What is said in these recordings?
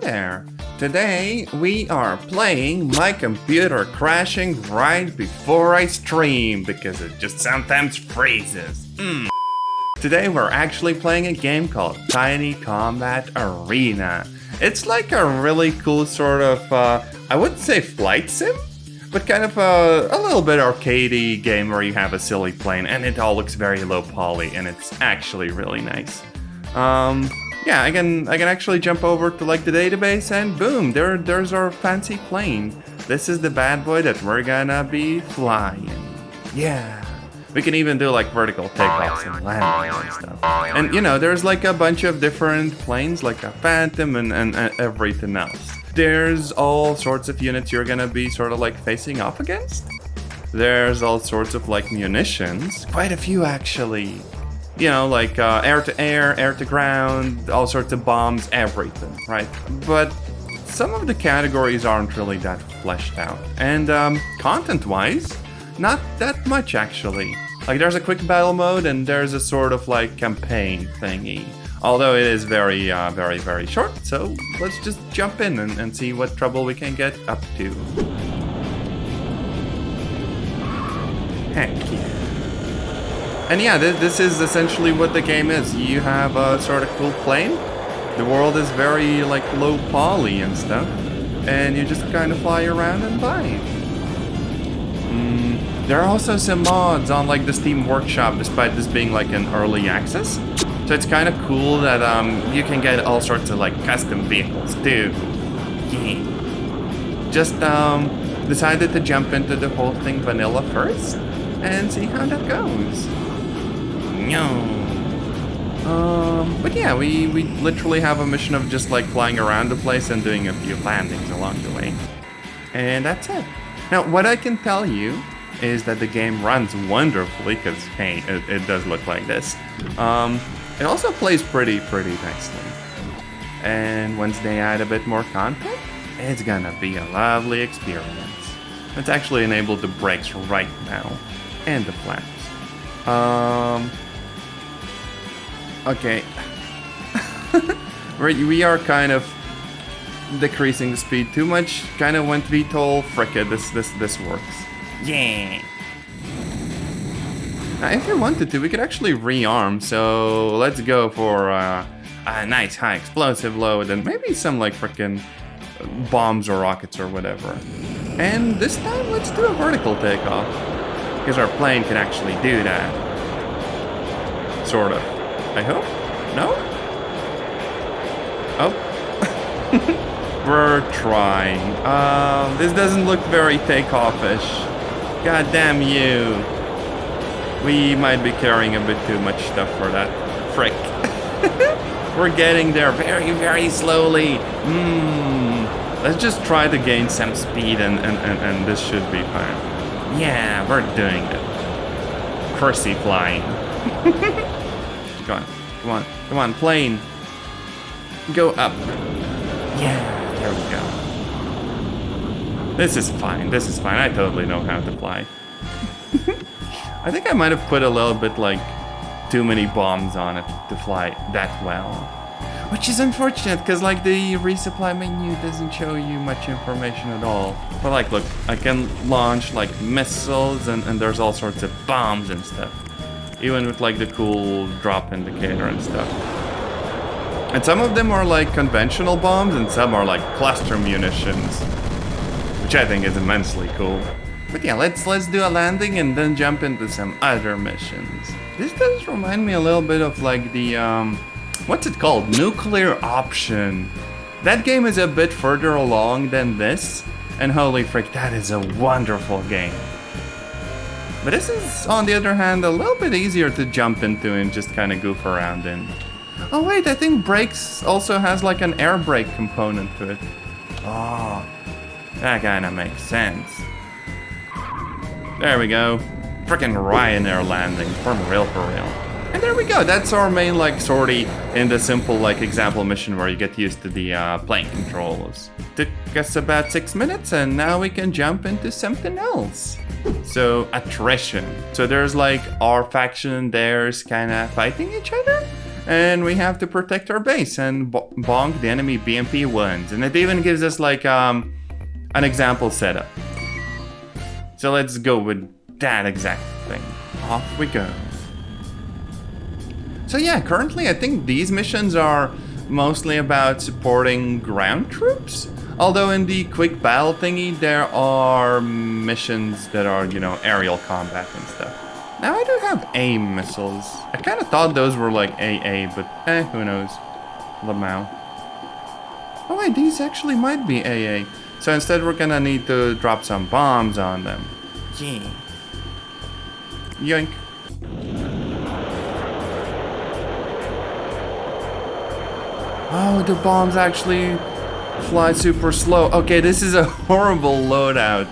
there! Today we are playing my computer crashing right before I stream because it just sometimes freezes. Today we're actually playing a game called Tiny Combat Arena. It's like a really cool sort of, I wouldn't say flight sim, but kind of a little bit arcadey game where you have a silly plane and it all looks very low poly and it's actually really nice. Yeah, I can actually jump over to like the database and boom, there's our fancy plane. This is the bad boy that we're gonna be flying. Yeah. We can even do like vertical takeoffs and landings and stuff. And you know, there's like a bunch of different planes, like a Phantom and everything else. There's all sorts of units you're gonna be sort of like facing off against. There's all sorts of like munitions, quite a few actually. You know, like air to air, air to ground, all sorts of bombs, everything, right? But some of the categories aren't really that fleshed out. And content-wise, not that much actually. Like there's a quick battle mode and there's a sort of like campaign thingy. Although it is very, very short. So let's just jump in and see what trouble we can get up to. Heck yeah. And yeah, this is essentially what the game is. You have a sort of cool plane. The world is very like low poly and stuff. And you just kind of fly around and fight. There are also some mods on like the Steam Workshop, despite this being like an early access. So it's kind of cool that you can get all sorts of like custom vehicles too. Yeah. Just decided to jump into the whole thing vanilla first and see how that goes. But yeah, we literally have a mission of just like flying around the place and doing a few landings along the way. And that's it. Now, what I can tell you is that the game runs wonderfully, because hey, it does look like this. It also plays pretty nicely. And once they add a bit more content, it's gonna be a lovely experience. It's actually enabled the brakes right now, and the flaps. Okay. We are kind of decreasing the speed too much. Kind of went VTOL. Frick it, this works. Yeah. Now, if you wanted to, we could actually rearm. So let's go for a nice high explosive load and maybe some like frickin' bombs or rockets or whatever. And this time, let's do a vertical takeoff because our plane can actually do that. Sort of. I hope? No? Oh. We're trying. This doesn't look very takeoff-ish. God damn you. We might be carrying a bit too much stuff for that. Frick. We're getting there very slowly. Let's just try to gain some speed and this should be fine. Yeah, we're doing it. Cursey flying. Come on, plane. Go up. Yeah, there we go. This is fine, I totally know how to fly. I think I might have put a little bit like too many bombs on it to fly that well. Which is unfortunate, because like the resupply menu doesn't show you much information at all. But like, look, I can launch like missiles and there's all sorts of bombs and stuff. Even with like the cool drop indicator and stuff. And some of them are like conventional bombs and some are like cluster munitions. Which I think is immensely cool. But yeah, let's do a landing and then jump into some other missions. This does remind me a little bit of like the, what's it called? Nuclear Option. That game is a bit further along than this. And holy frick, that is a wonderful game. But this is, on the other hand, a little bit easier to jump into and just kind of goof around in. Oh wait, I think brakes also has like an air brake component to it. Oh, that kind of makes sense. There we go. Frickin' Ryanair landing, for real. And there we go, that's our main like sortie in the simple like example mission where you get used to the plane controls. Took us about 6 minutes and now we can jump into something else. So, attrition. So there's like our faction and theirs kind of fighting each other. and we have to protect our base and bonk the enemy BMP ones. And it even gives us like an example setup. So let's go with that exact thing. Off we go. So yeah, currently I think these missions are mostly about supporting ground troops. Although in the quick battle thingy, there are missions that are, you know, aerial combat and stuff. Now I do have AIM missiles. I kind of thought those were like AA, but who knows. Lamau. Oh wait, these actually might be AA. So instead we're gonna need to drop some bombs on them. Yeah. Yoink. Oh, the bombs actually fly super slow. Okay, this is a horrible loadout.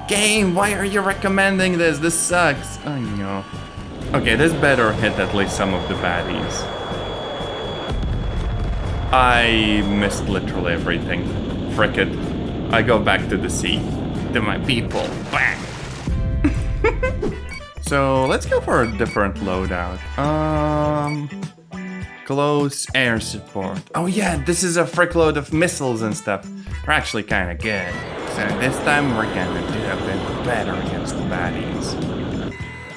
Game, why are you recommending this? This sucks. Oh no. Okay, this better hit at least some of the baddies. I missed literally everything. Frick it. I go back to the sea. To my people. Bang! So, let's go for a different loadout. Close air support. Oh yeah, this is a frickload of missiles and stuff. They're actually kind of good. So this time we're gonna do a bit better against the baddies.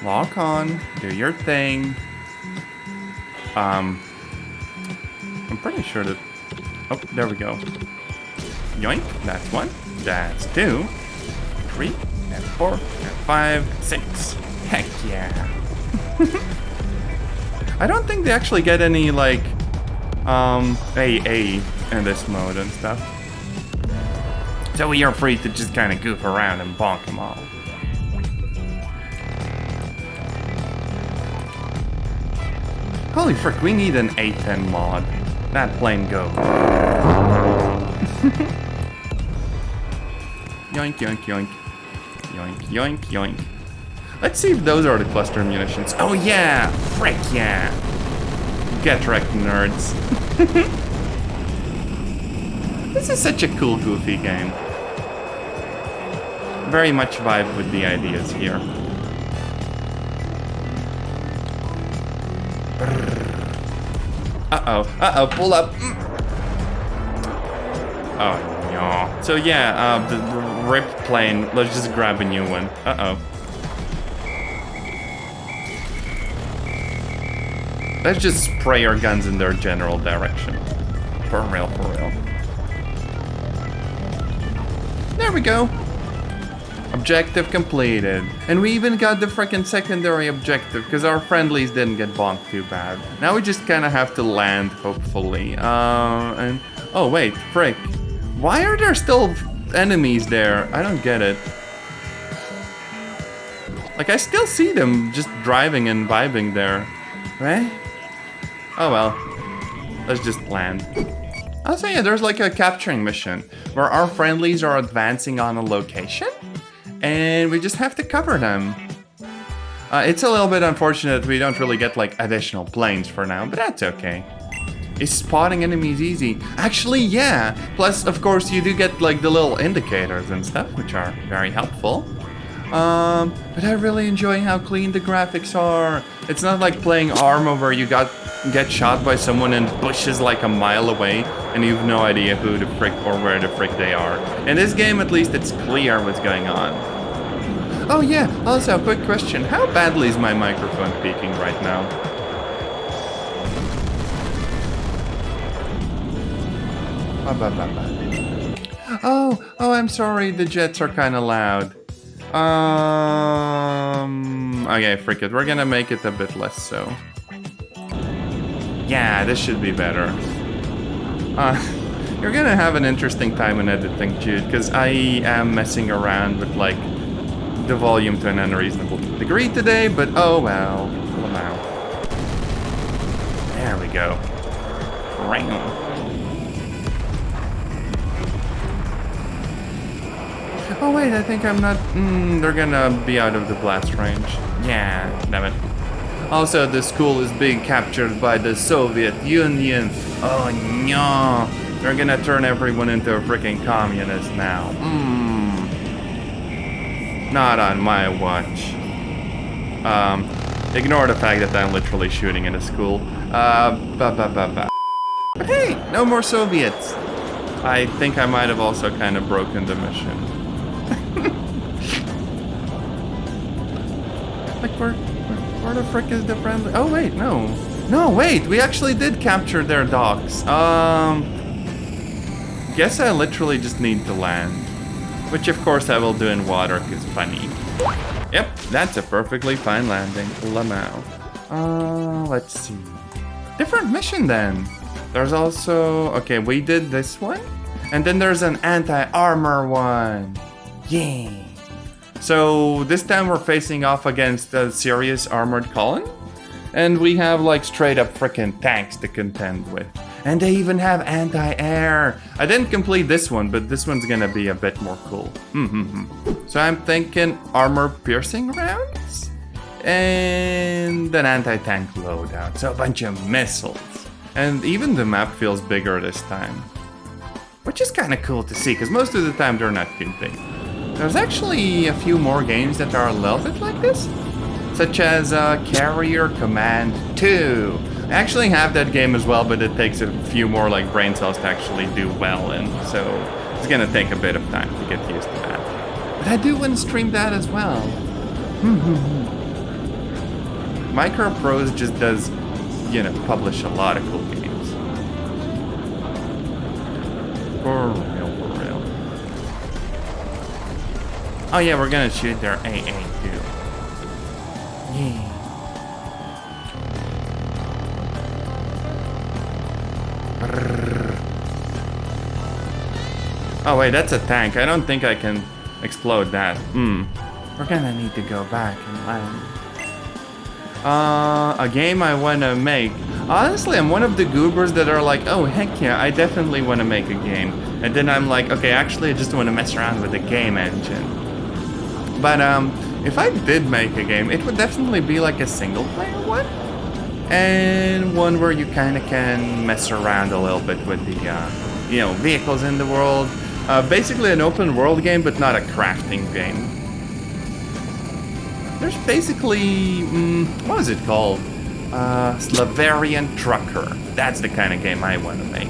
Lock on, do your thing. I'm pretty sure that... Oh, there we go. Yoink, that's 1, that's 2, 3, and 4, and 5, 6. Heck yeah. I don't think they actually get any, like, AA in this mode and stuff. So we are free to just kind of goof around and bonk them all. Holy frick, we need an A10 mod. That plane go. Yoink, yoink, yoink. Yoink, yoink, yoink. Let's see if those are the cluster munitions. Oh yeah! Frick yeah! Get wrecked, nerds. This is such a cool, goofy game. Very much vibe with the ideas here. Uh-oh, pull up. Oh, no. So yeah, the ripped plane, let's just grab a new one. Uh-oh. Let's just spray our guns in their general direction. For real, for real. There we go. Objective completed. And we even got the frickin' secondary objective, because our friendlies didn't get bonked too bad. Now we just kind of have to land, hopefully. And... Oh, wait, frick. Why are there still enemies there? I don't get it. Like, I still see them just driving and vibing there. Right? Oh well, let's just land. Also, yeah, there's like a capturing mission where our friendlies are advancing on a location and we just have to cover them. It's a little bit unfortunate we don't really get like additional planes for now, but that's okay. Is spotting enemies easy? Actually, yeah. Plus, of course, you do get like the little indicators and stuff, which are very helpful. But I really enjoy how clean the graphics are. It's not like playing Arma where you get shot by someone in bushes like a mile away and you have no idea who the frick or where the frick they are. In this game, at least, it's clear what's going on. Oh yeah, also, quick question. How badly is my microphone peaking right now? Oh, I'm sorry, the jets are kind of loud. Okay, frick it. We're gonna make it a bit less so. Yeah, this should be better. You're gonna have an interesting time in editing, Jude, because I am messing around with, like, the volume to an unreasonable degree today, but oh well. There we go. Oh wait, I think I'm not... they're gonna be out of the blast range. Yeah, damn it. Also, the school is being captured by the Soviet Union. Oh no. They're gonna turn everyone into a freaking communist now. Not on my watch. Ignore the fact that I'm literally shooting in a school. But hey, no more Soviets. I think I might have also kind of broken the mission. Like, where the frick is the friendly? Oh, wait, no. No, wait, we actually did capture their docks. Guess I literally just need to land. Which, of course, I will do in water, because funny. Yep, that's a perfectly fine landing. Lamau. Let's see. Different mission, then. There's also... Okay, we did this one. And then there's an anti-armor one. Yeah. So this time we're facing off against a serious armored column. And we have like straight up freaking tanks to contend with. And they even have anti-air. I didn't complete this one, but this one's gonna be a bit more cool. So I'm thinking armor-piercing rounds? And an anti-tank loadout. So a bunch of missiles. And even the map feels bigger this time. Which is kind of cool to see, because most of the time they're not too big. There's actually a few more games that are a little bit like this. Such as Carrier Command 2. I actually have that game as well, but it takes a few more like brain cells to actually do well in. So it's gonna take a bit of time to get used to that. But I do want to stream that as well. Micro Prose just does, you know, publish a lot of cool games. For real, for real. Oh yeah, we're gonna shoot their AA too. Yeah. Oh wait, that's a tank. I don't think I can explode that. We're gonna need to go back and land. A game I wanna make. Honestly, I'm one of the goobers that are like, oh heck yeah, I definitely wanna make a game. And then I'm like, okay, actually I just wanna mess around with the game engine. But if I did make a game, it would definitely be like a single player one. And one where you kind of can mess around a little bit with the, you know, vehicles in the world. Basically an open world game, but not a crafting game. There's basically, what is it called? Slavarian Trucker. That's the kind of game I want to make.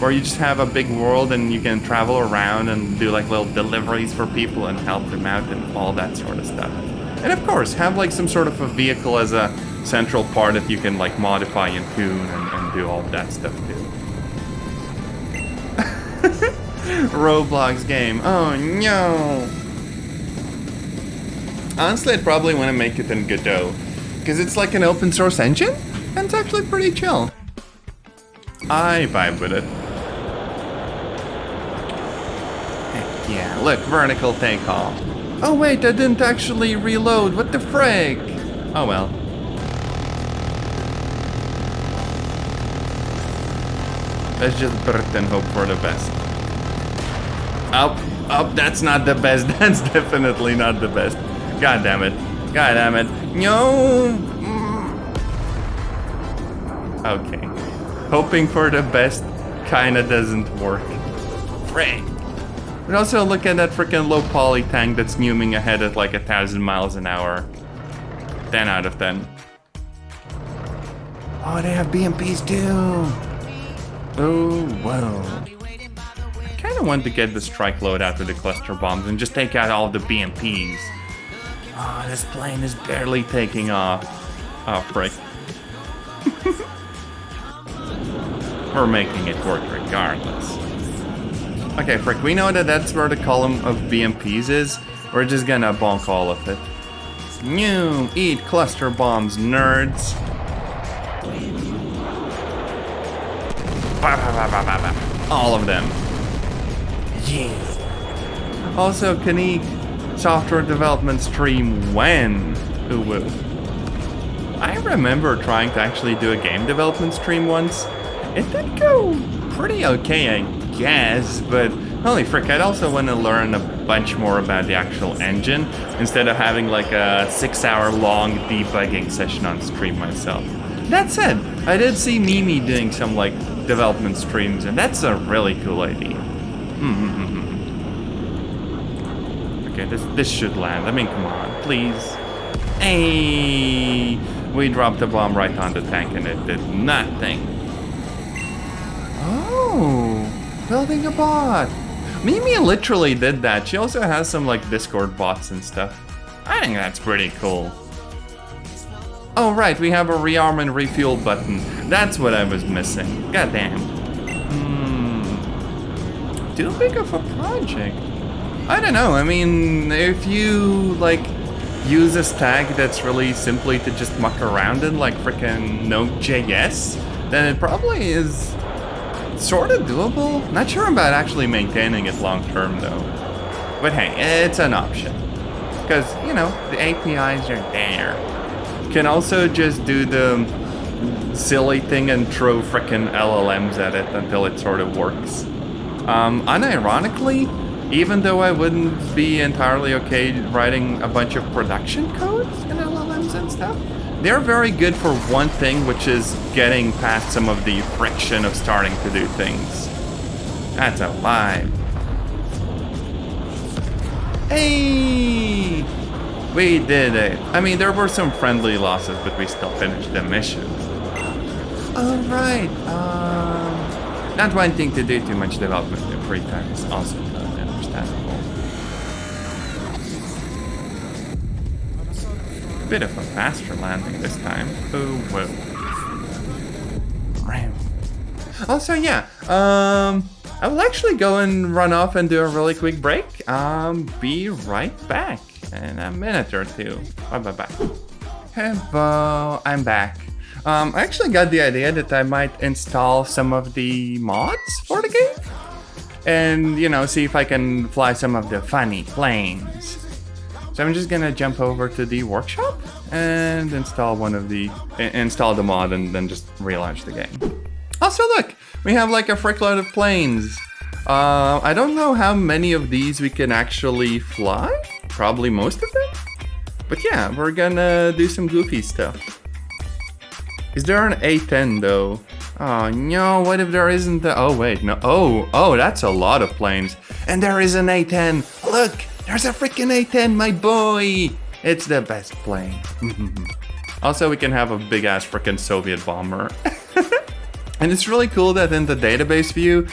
Where you just have a big world and you can travel around and do like little deliveries for people and help them out and all that sort of stuff. And of course, have like some sort of a vehicle as a central part that you can like modify and tune and do all that stuff too. Roblox game. Oh no. Honestly, I'd probably want to make it in Godot. Because it's like an open source engine and it's actually pretty chill. I vibe with it. Heck yeah, look, vertical takeoff. Oh wait, I didn't actually reload, what the frick? Oh well. Let's just birth and hope for the best. Oh, that's not the best, that's definitely not the best. God damn it, god damn it. No! Okay. Hoping for the best kinda doesn't work. Frick. But also look at that freaking low poly tank that's zooming ahead at like 1,000 miles an hour. 10 out of 10. Oh, they have BMPs too. Oh, whoa. I kinda want to get the strike load out with the cluster bombs and just take out all the BMPs. Oh, this plane is barely taking off. Oh, frick. We're making it work regardless. Okay, frick, we know that that's where the column of BMPs is. We're just gonna bonk all of it. New, eat cluster bombs, nerds. All of them. Yeah. Also, Kanik, software development stream when? Ooh, woo. I remember trying to actually do a game development stream once. It did go pretty okay, I guess, but holy frick, I'd also want to learn a bunch more about the actual engine instead of having like a 6-hour long debugging session on stream myself. That said, I did see Mimi doing some like development streams, and that's a really cool idea. Okay, this should land. I mean, come on, please. Hey, We dropped a bomb right on the tank and it did nothing. Oh, building a bot. Mimi literally did that. She also has some like Discord bots and stuff. I think that's pretty cool. Oh right, we have a rearm and refuel button. That's what I was missing. Goddamn. Too big of a project. I don't know. I mean, if you like use a stack that's really simply to just muck around in, like frickin' Node.js, then it probably is sort of doable. Not sure about actually maintaining it long term though. But hey, it's an option. Because, you know, the APIs are there. You can also just do the silly thing and throw frickin' LLMs at it until it sort of works. Unironically, even though I wouldn't be entirely okay writing a bunch of production codes in LLMs and stuff, they're very good for one thing, which is getting past some of the friction of starting to do things. That's a vibe. Hey! We did it. I mean, there were some friendly losses, but we still finished the mission. Alright, not wanting to do too much development in free time is also understandable. Bit of a faster landing this time. Oh, whoa. Also, yeah, I will actually go and run off and do a really quick break. Be right back in a minute or two. Bye. Hello, I'm back. I actually got the idea that I might install some of the mods for the game. And, you know, see if I can fly some of the funny planes. So I'm just gonna jump over to the workshop and install install the mod and then just relaunch the game. Also, look, we have like a frickload of planes. I don't know how many of these we can actually fly. Probably most of them. But yeah, we're gonna do some goofy stuff. Is there an A10 though? Oh no, what if there isn't the... Oh wait, no. Oh, that's a lot of planes. And there is an A10. Look, there's a freaking A10, my boy. It's the best plane. Also, we can have a big ass freaking Soviet bomber. And it's really cool that in the database view,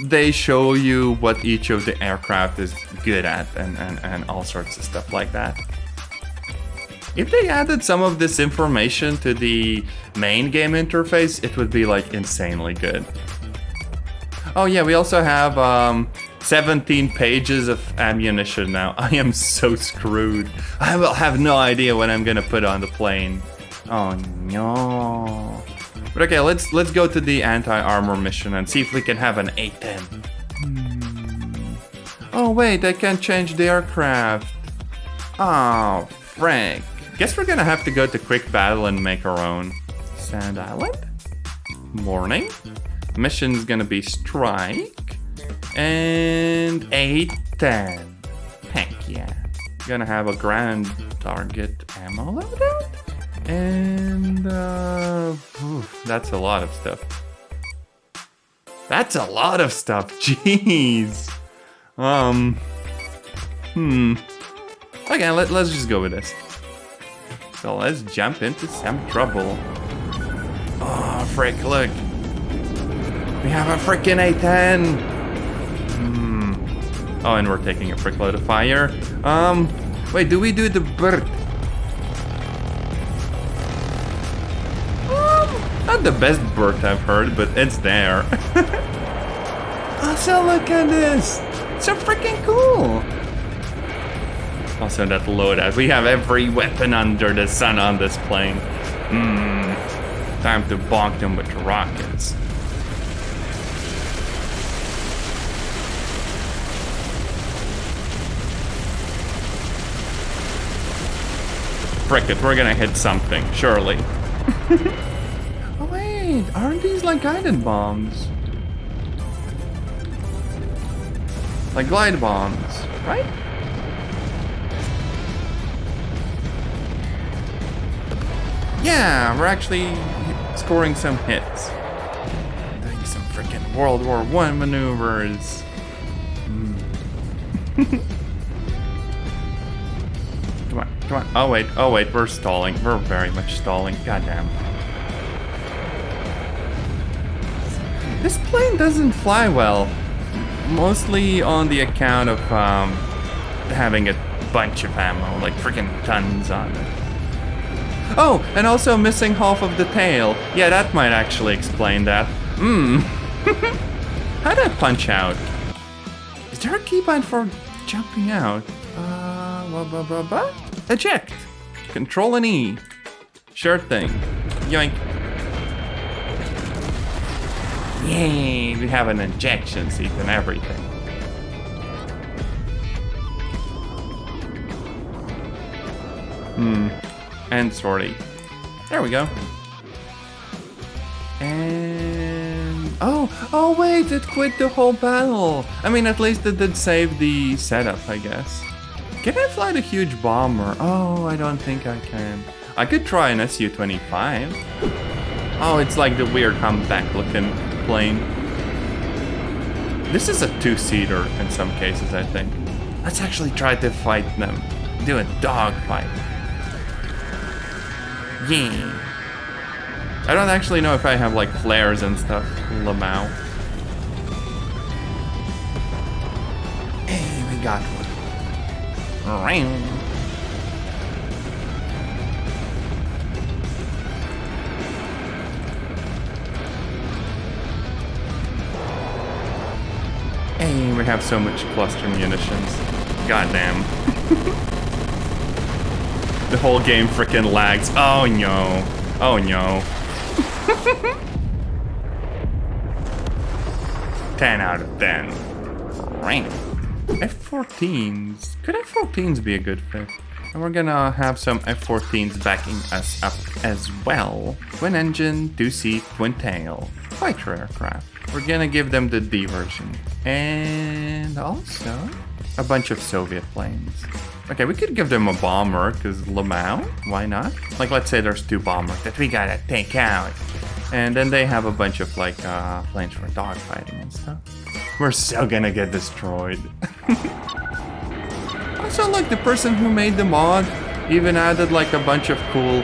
they show you what each of the aircraft is good at and all sorts of stuff like that. If they added some of this information to the main game interface, it would be like insanely good. Oh yeah, we also have 17 pages of ammunition now. I am so screwed. I will have no idea what I'm gonna put on the plane. Oh no. But okay, let's go to the anti-armor mission and see if we can have an A10. Oh wait, I can't change the aircraft. Oh, frick. Guess we're gonna have to go to quick battle and make our own. Sand Island? Morning. Mission's gonna be strike. And A10. Heck yeah. Gonna have a grand target ammo loadout. And that's a lot of stuff. That's a lot of stuff. Jeez. Okay, let's just go with this. So let's jump into some trouble. Oh, frick, look. We have a freaking A10. Oh, and we're taking a frick load of fire. Wait, do we do the bird? Not the best bird I've heard, but it's there. Also, look at this. It's so freaking cool. Also, that loadout. We have every weapon under the sun on this plane. Time to bonk them with rockets. Frick it, we're gonna hit something, surely. Oh wait, aren't these like guided bombs? Like glide bombs, right? Yeah, we're actually scoring some hits. Doing some freaking World War I maneuvers. Come Come on. Oh wait, we're stalling. We're very much stalling. Goddamn. This plane doesn't fly well. Mostly on the account of having a bunch of ammo, like freaking tons on it. Oh, and also missing half of the tail. Yeah, that might actually explain that. How'd I punch out? Is there a keybind for jumping out? Eject. Control and E. Sure thing. Yoink. Yay, we have an injection seat and everything. And sortie. There we go. And... Oh wait, it quit the whole battle. I mean, at least it did save the setup, I guess. Can I fly the huge bomber? Oh, I don't think I can. I could try an Su-25. Oh, it's like the weird humpback looking plane. This is a two-seater in some cases, I think. Let's actually try to fight them. Do a dog fight. Yeah. I don't actually know if I have like flares and stuff. Lamau. Hey, we got one. Hey, we have so much cluster munitions. Goddamn. The whole game frickin' lags. Oh no. Oh no. 10 out of 10. F-14s. Could F-14s be a good fit? And we're gonna have some F-14s backing us up as well. Twin engine, two-seat, twin tail. Fighter aircraft. We're gonna give them the D version. And also a bunch of Soviet planes. Okay, we could give them a bomber, because Lamau, why not? Like, let's say there's two bombers that we gotta take out. And then they have a bunch of, like, planes for dogfighting and stuff. We're so gonna get destroyed. Also, like, the person who made the mod even added, like, a bunch of cool,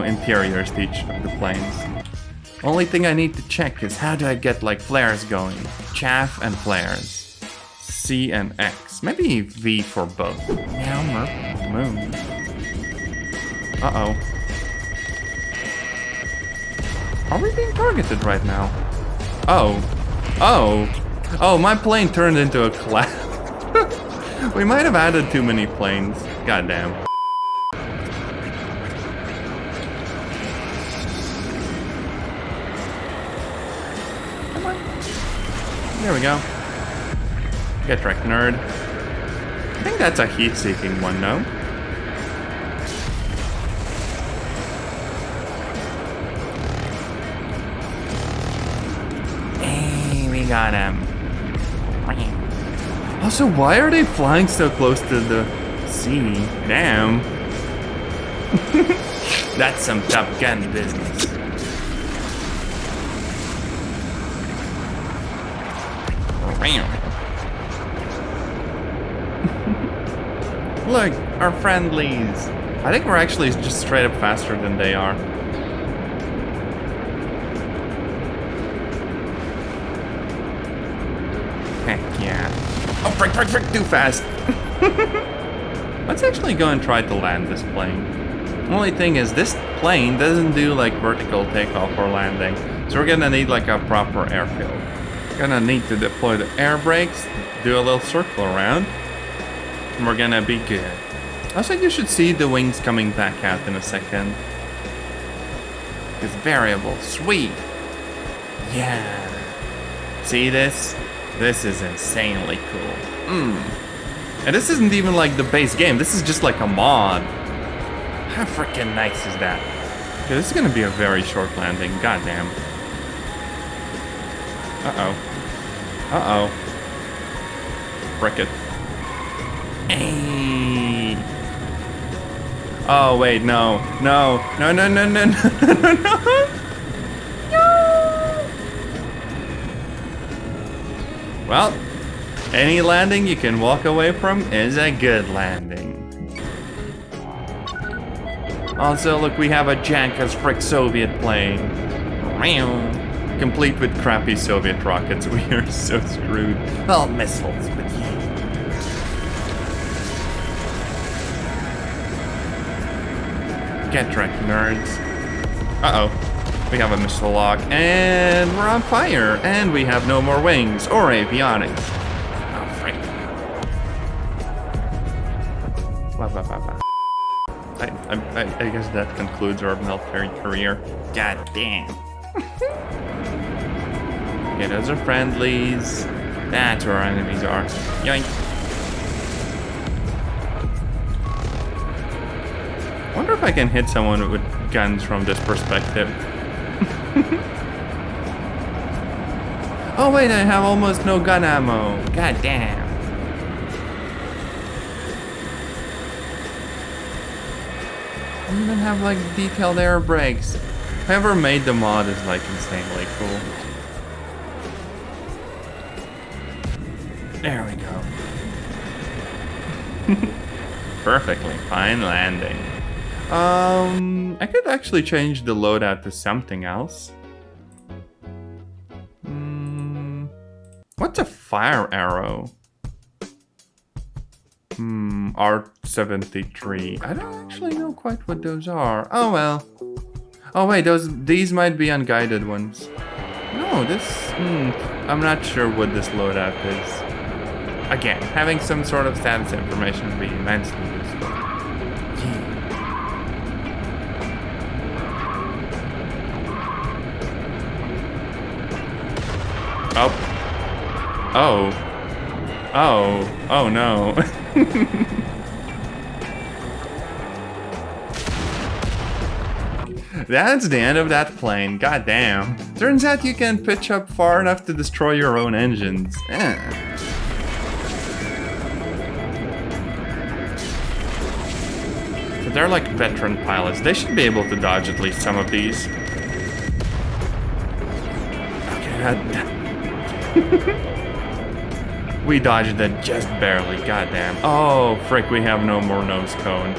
interiors to each of the planes. Only thing I need to check is how do I get, like, flares going? Chaff and flares. C and X. Maybe V for both. Meow, moon. Uh-oh. Are we being targeted right now? Oh, my plane turned into a cloud. We might have added too many planes. Goddamn. Come on. There we go. Get wrecked, nerd. I think that's a heat-seeking one, no? Hey, we got him. Also, why are they flying so close to the sea? Damn. That's some Top Gun business. Look, our friendlies. I think we're actually just straight up faster than they are. Heck yeah. Oh, frick, too fast. Let's actually go and try to land this plane. Only thing is, this plane doesn't do like vertical takeoff or landing. So we're gonna need like a proper airfield. Gonna need to deploy the air brakes, do a little circle around. We're gonna be good. Also, you should see the wings coming back out in a second. It's variable. Sweet. Yeah. See this? This is insanely cool. And this isn't even like the base game. This is just like a mod. How freaking nice is that? Okay, this is gonna be a very short landing. Goddamn. Uh-oh. Frick it. Hey. Oh wait, no. Well, any landing you can walk away from is a good landing. Also, look, we have a jank as frick Soviet plane. Complete with crappy Soviet rockets. We are so screwed. Well, missiles, but yeah. Get wrecked, nerds. Uh-oh. We have a missile lock, and we're on fire, and we have no more wings or avionics. Oh, frick. I guess that concludes our military career. God damn. Okay, those are friendlies. That's where our enemies are. Yoink. I wonder if I can hit someone with guns from this perspective. Oh wait, I have almost no gun ammo. God damn. I don't even have like detailed air brakes. Whoever made the mod is like insanely cool. There we go. Perfectly fine landing. I could actually change the loadout to something else. What's a fire arrow? R73. I don't actually know quite what those are. Oh well. Oh wait, these might be unguided ones. No, this... I'm not sure what this loadout is. Again, having some sort of status information would be immensely useful. Oh. Oh. Oh. Oh no. That's the end of that plane. God damn. Turns out you can pitch up far enough to destroy your own engines. So they're like veteran pilots. They should be able to dodge at least some of these. Okay, we dodged it just barely, goddamn. Oh, frick, we have no more nose cone.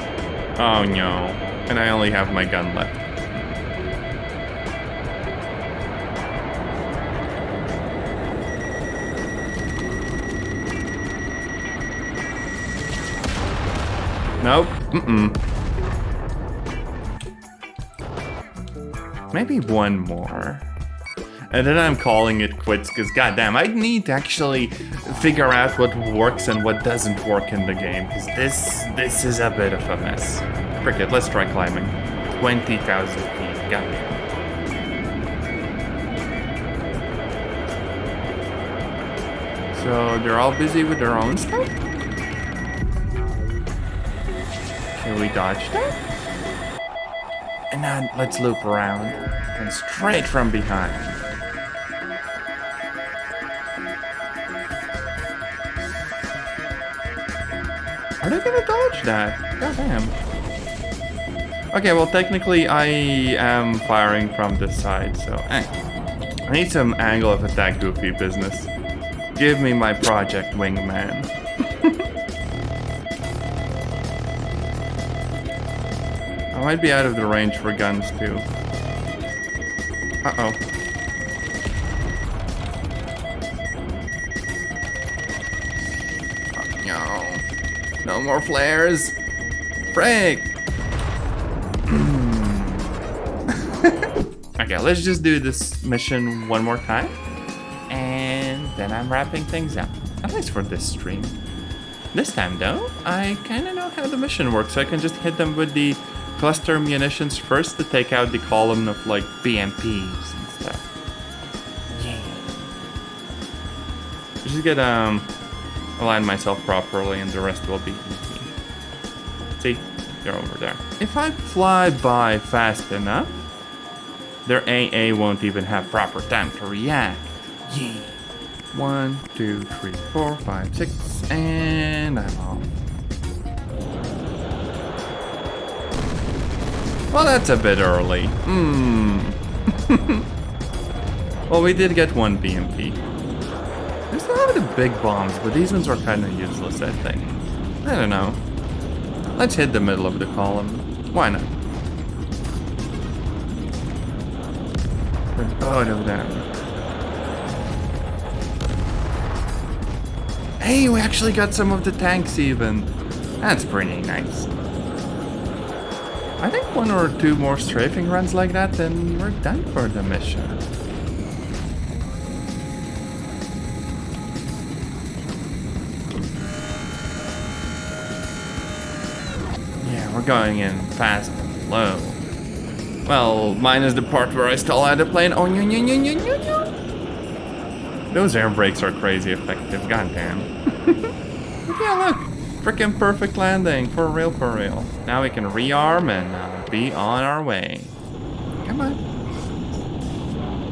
Oh no. And I only have my gun left. Nope. Maybe one more. And then I'm calling it quits, because goddamn, I need to actually figure out what works and what doesn't work in the game, because this is a bit of a mess. Frick it, let's try climbing. 20,000 feet, goddamn. So they're all busy with their own stuff? Can we dodge that? And now let's loop around and straight from behind. Are they gonna dodge that? God damn. Okay, well technically I am firing from this side, so I need some angle of attack goofy business. Give me my Project Wingman. I might be out of the range for guns too. Uh-oh. No more flares. Frick. Okay, let's just do this mission one more time. And then I'm wrapping things up. At least for this stream. This time though, I kind of know how the mission works. So I can just hit them with the cluster munitions first to take out the column of like BMPs and stuff. Yeah. Just get align myself properly and the rest will be easy. See? They're over there. If I fly by fast enough, their AA won't even have proper time to react. Yeah. 1, 2, 3, 4, 5, 6, and I'm off. Well, that's a bit early. Well, we did get one BMP. We still have the big bombs, but these ones are kind of useless, I think. I don't know. Let's hit the middle of the column. Why not? with both of them. Hey, we actually got some of the tanks even. That's pretty nice. I think 1 or 2 more strafing runs like that, then we're done for the mission. Yeah, we're going in fast and low. Well, minus the part where I stall out the plane. Oh, no. Those air brakes are crazy effective, goddamn. But yeah, look. Frickin' perfect landing, for real. Now we can rearm and be on our way. Come on.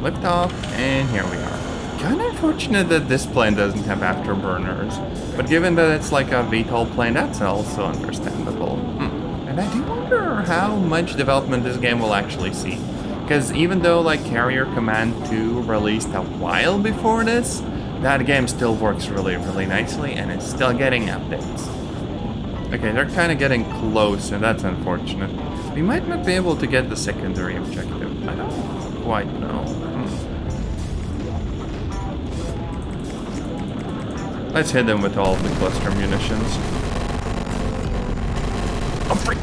Lift off, and here we are. Kinda unfortunate that this plane doesn't have afterburners. But given that it's like a VTOL plane, that's also understandable. And I do wonder how much development this game will actually see. Because even though like Carrier Command 2 released a while before this, that game still works really nicely and it's still getting updates. Okay, they're kind of getting close, and that's unfortunate. We might not be able to get the secondary objective. I don't quite know. Let's hit them with all of the cluster munitions. Oh, freak!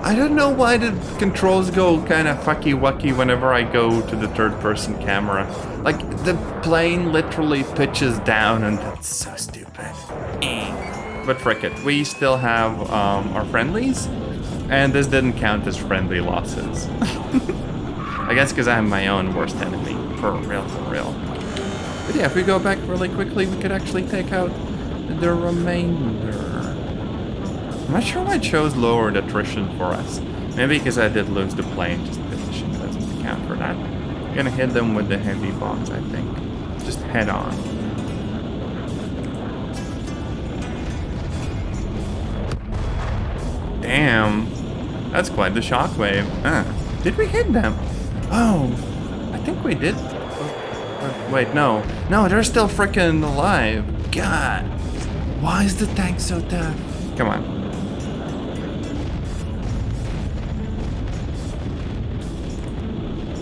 I don't know why the controls go kind of fucky-wucky whenever I go to the third-person camera. Like, the plane literally pitches down, and that's so stupid. But frick it, we still have our friendlies, and this didn't count as friendly losses. I guess because I'm my own worst enemy, for real. But yeah, if we go back really quickly, we could actually take out the remainder. I'm not sure why it shows lowered attrition for us. Maybe because I did lose the plane, just the mission doesn't account for that. I'm gonna hit them with the heavy bombs, I think. Just head on. Damn, that's quite the shockwave. Did we hit them? Oh, I think we did. Wait, no. No, they're still freaking alive. God, why is the tank so tough? Come on.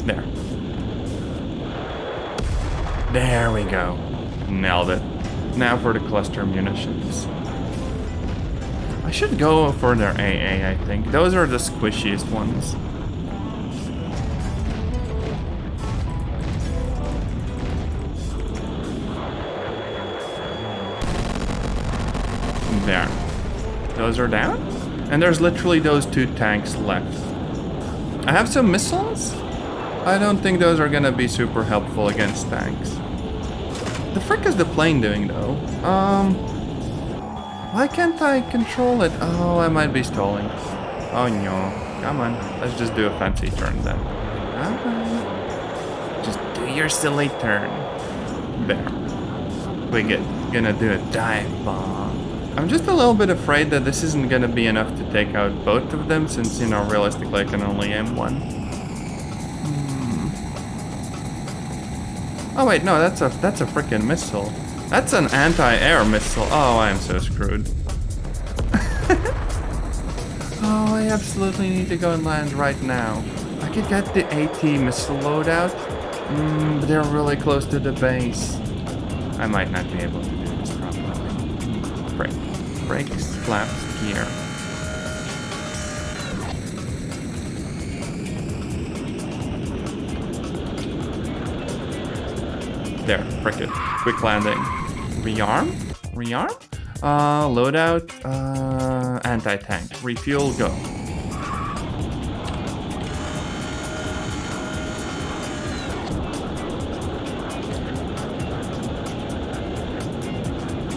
There. There we go. Nailed it. Now for the cluster munitions. I should go for their AA, I think. Those are the squishiest ones. There. Those are down? And there's literally those 2 tanks left. I have some missiles? I don't think those are gonna be super helpful against tanks. The frick is the plane doing though? Why can't I control it? Oh, I might be stalling. Oh no. Come on. Let's just do a fancy turn then. Just do your silly turn. There. We gonna do a dive bomb. I'm just a little bit afraid that this isn't gonna be enough to take out both of them since, you know, realistically I can only aim one. Oh wait, no, that's a freaking missile. That's an anti-air missile. Oh, I am so screwed. Oh, I absolutely need to go and land right now. I could get the AT missile loadout, but they're really close to the base. I might not be able to do this properly. Brakes, flaps, gear. There, frick it. Quick landing. Rearm? Loadout, anti-tank. Refuel, go.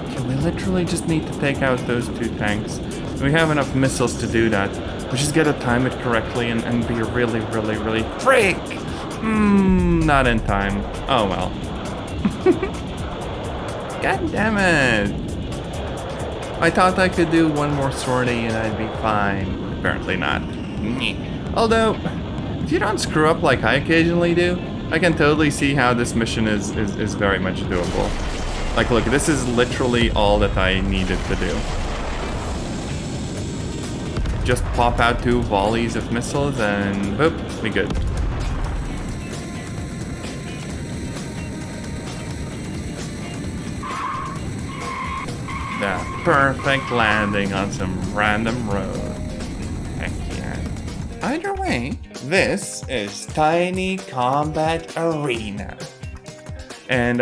Okay, we literally just need to take out those 2 tanks. We have enough missiles to do that. We just gotta time it correctly and be really frick! Not in time. Oh well. God damn it! I thought I could do one more sortie and I'd be fine. Apparently not. Although, if you don't screw up like I occasionally do, I can totally see how this mission is very much doable. Like, look, this is literally all that I needed to do. just pop out 2 volleys of missiles and boop, we good. The perfect landing on some random road. Heck yeah. Either way, this is Tiny Combat Arena. And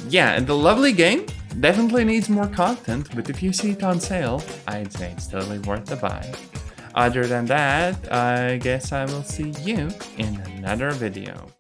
yeah, the lovely game definitely needs more content, but if you see it on sale, I'd say it's totally worth the buy. Other than that, I guess I will see you in another video.